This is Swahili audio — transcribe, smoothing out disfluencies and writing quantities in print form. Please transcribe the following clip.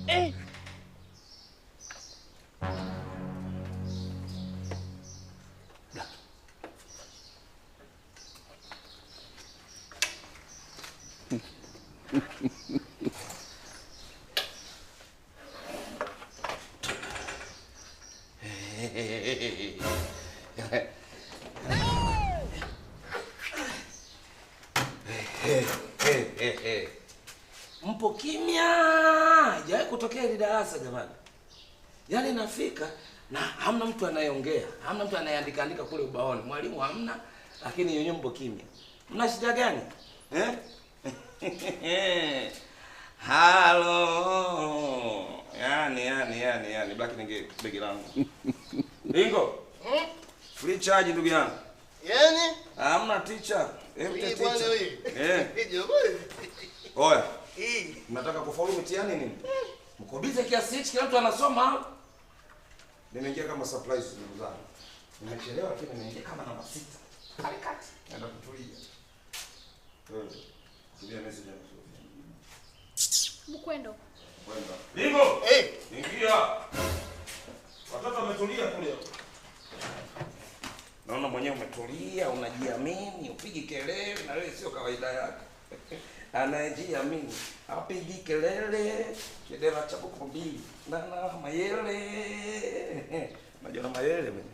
Eh. Mpo kimya. Haijawahi kutokea ile darasa jamani. Yaani nafika na hamna mtu anayeongea, hamna mtu anayeandika andika kule ubaoni. Mwalimu hamna, lakini yenyewe mpo kimya. Mna shida gani? Halo. Yani baki ninge begi langu. Bingo. Free charge ndugu yangu. Yaani? Hamna teacher. Hii bwana hii. Oya. Mnataka kufaulu mtihani nini? Mko busy kiasi hichi kila mtu anasoma. Nimeingia kama surprise ndugu zangu. Nimechelewa lakini nimeingia kama namba 6. Harakati. Naenda kutulia. Tulia message ya Mkwendo. Kwenda. Bingo! Ingia. Watoto wametulia kule. Naona mwenyewe umetulia, unajiamini, upigi kelele na wewe sio kawaida yako. Anayejiamini, apigi kelele, kidela cha buku mbili. Nana mayele. Unajua mayele mwenye.